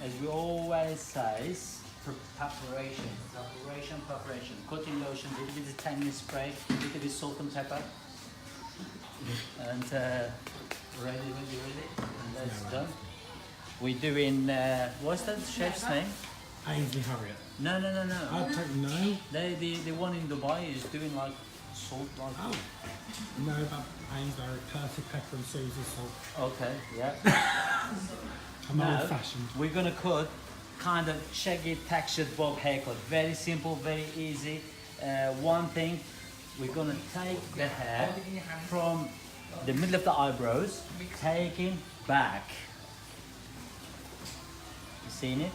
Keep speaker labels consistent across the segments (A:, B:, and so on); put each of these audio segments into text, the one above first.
A: as we always say, preparation, preparation. Cutting lotion, a little bit of tanning spray, a little bit of salt and pepper, and ready. And that's done. We're doing, what's that chef's name?
B: Ainsley Harriet.
A: No.
B: I don't know.
A: The one in Dubai is doing like salt, like.
B: Oh. No, but Ainsley Harriet, Percy Pepper and Susie Salt.
A: Okay, yeah.
B: I'm
A: Now,
B: old fashioned.
A: we're gonna cut kind of shaggy textured bob haircut. Very simple, very easy. One thing, we're gonna take the hair from the middle of the eyebrows, taking back. You seen it?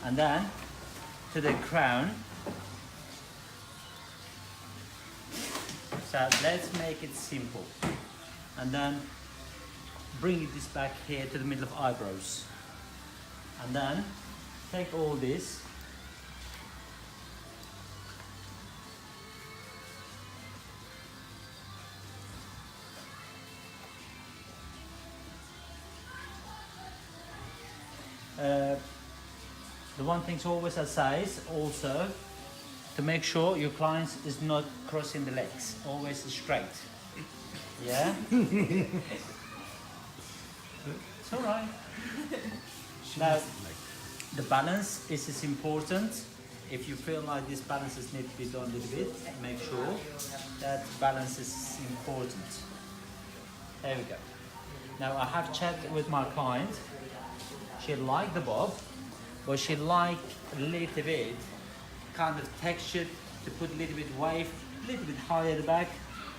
A: And then to the crown. So let's make it simple. And then bring this back here to the middle of eyebrows. And then take all this. The one thing to always size also to make sure your client is not crossing the legs, always straight. Yeah? It's alright. Now, the balance is important. If you feel like this balances need to be done a little bit, make sure that balance is important. There we go. Now I have checked with my client. She liked the bob, but she liked a little bit kind of textured to put a little bit wave, a little bit higher at the back,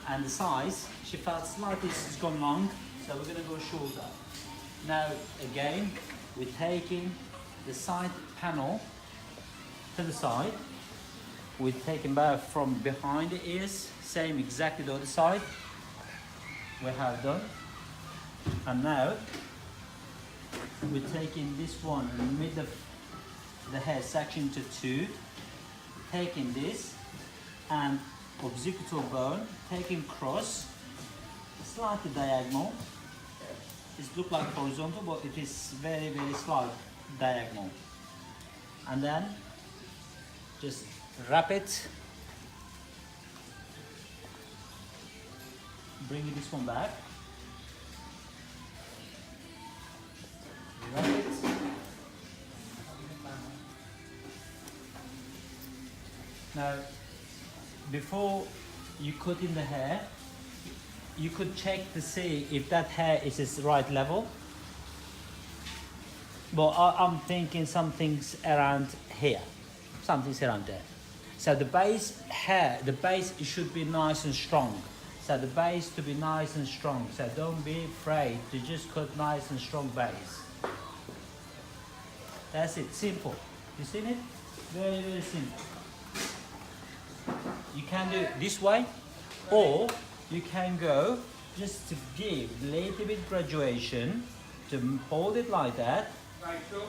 A: and the size she felt slightly it's gone long, so we're gonna go shorter. Now again, we're taking the side panel to the side. We're taking back from behind the ears, same exactly the other side. We have done. And now we're taking this one in the middle of the hair section to two, taking this and occipital bone, taking cross, slightly diagonal. It looks like horizontal, but it is very, very slight diagonal. And then just wrap it, bring this one back, wrap it, now before you cut in the hair, you could check to see if that hair is its right level. But I'm thinking something's around here. Something's around there. So the base hair, the base should be nice and strong. So the base to be nice and strong. So don't be afraid to just cut nice and strong base. That's it, simple. You seen it? Very, very simple. You can do it this way, or you can go just to give a little bit graduation, to hold it like that.
C: Rachel,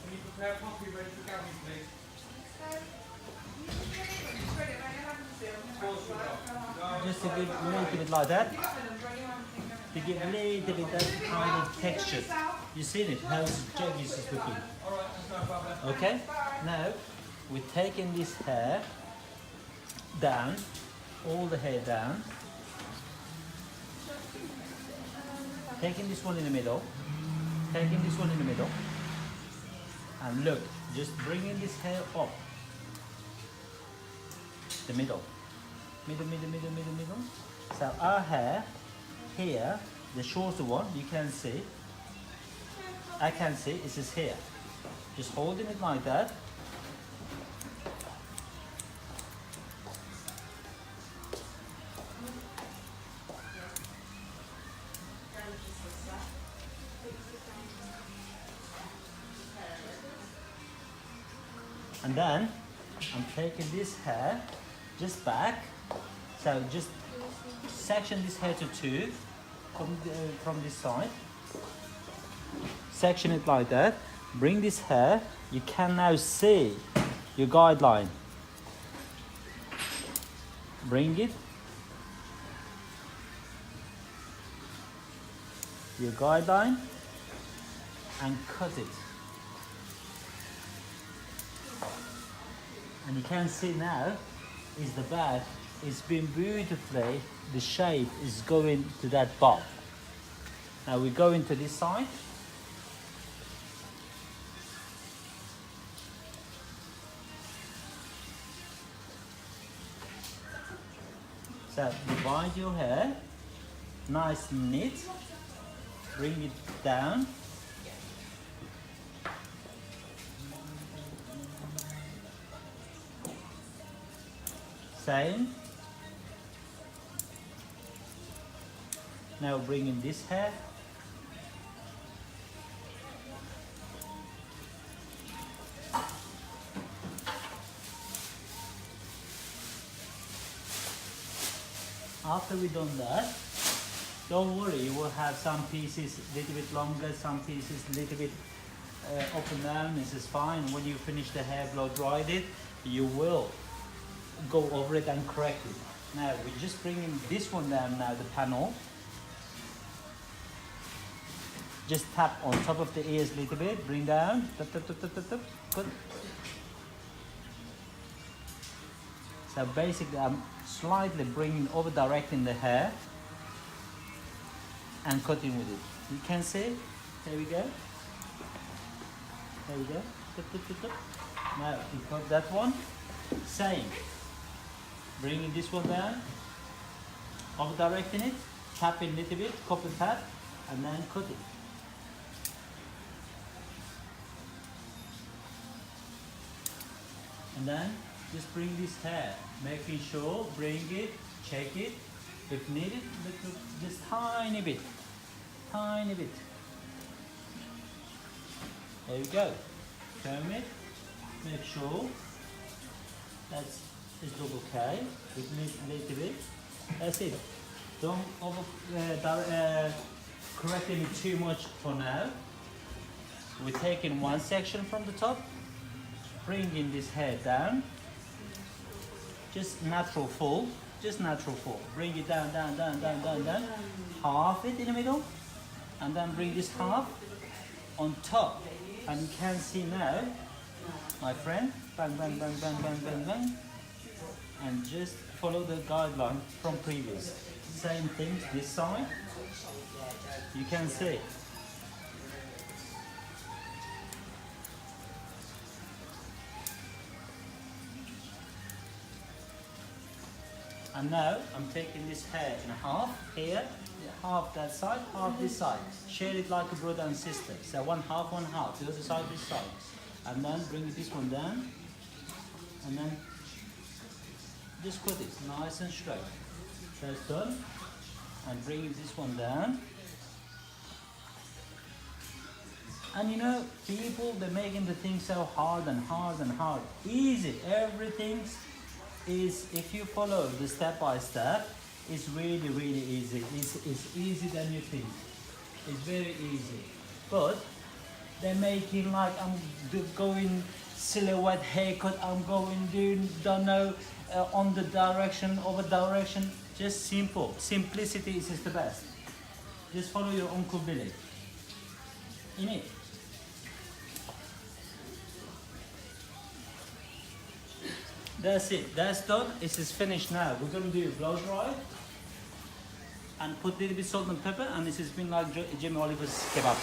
C: can you prepare coffee ready for Gavin, please?
A: Just to give a little bit like that. To give a little bit that kind of texture. You seen it, how Jaggies is looking.
C: Alright, that's no problem.
A: Okay, now we're taking this hair down, all the hair down. Taking this one in the middle, taking this one in the middle, and look, just bringing this hair up, the middle, middle. So our hair here, the shorter one, you can see, I can see, it is here. Just holding it like that. And then I'm taking this hair just back, so just section this hair to two from this side, section it like that, bring this hair, you can now see your guideline, bring it, your guideline, and cut it. And you can see now is the bag is been beautifully, the shape is going to that bob. Now we go into this side. So divide your hair, nice and neat, bring it down. Same. Now bring in this hair. After we done that, don't worry, you will have some pieces a little bit longer, some pieces a little bit up and down. This is fine. When you finish the hair, blow dried it, you will go over it and correct it. Now we're just bringing this one down now, the panel. Just tap on top of the ears a little bit, bring down, tap, tap, tap, tap, tap, tap. Good. So basically I'm slightly bringing over, directing the hair and cutting with it. You can see, there we go. There we go. Tap, tap, tap, tap. Now we cut that one, same. Bringing this one down, over directing it, tapping a little bit, couple tap, and then cut it. And then just bring this hair, making sure, bring it, check it, if needed, just tiny bit, tiny bit. There we go. Comb it, make sure that's it look okay. It needs a little bit. That's it. Don't correcting it too much for now. We're taking one section from the top, bringing this hair down. Just natural fall. Just natural fall. Bring it down, down, down, down, down, down. Half it in the middle, and then bring this half on top. And you can see now, my friend, bang, bang, bang, bang, bang, bang, bang. And just follow the guideline from previous. Same thing this side. You can see. And now I'm taking this hair in half here, half that side, half this side. Share it like a brother and sister. So one half, the other side, this side. And then bring this one down, and then just cut it nice and straight. So it's done. And bring this one down. And you know, people, they're making the thing so hard and hard and hard. Easy, everything is, if you follow the step by step, it's really, really easy. It's easier than you think. It's very easy. But they're making like, I'm going silhouette haircut, I'm going doing, don't know, on the direction, over direction. Just simple. Simplicity is the best. Just follow your Uncle Billy. In it. That's it. That's done. This is finished now. We're going to do blow dry and put a little bit salt and pepper, and this has been like Jamie Oliver's kebab.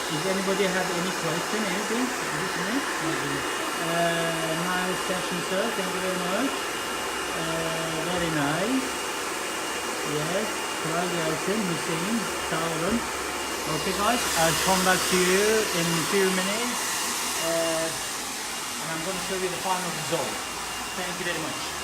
A: Is anybody have any question, anything? Nice session, sir. Thank you very much. Very nice. Yes. Congratulations, Hussein, Sauron. Okay, guys. I'll come back to you in a few minutes. And I'm going to show you the final result. Thank you very much.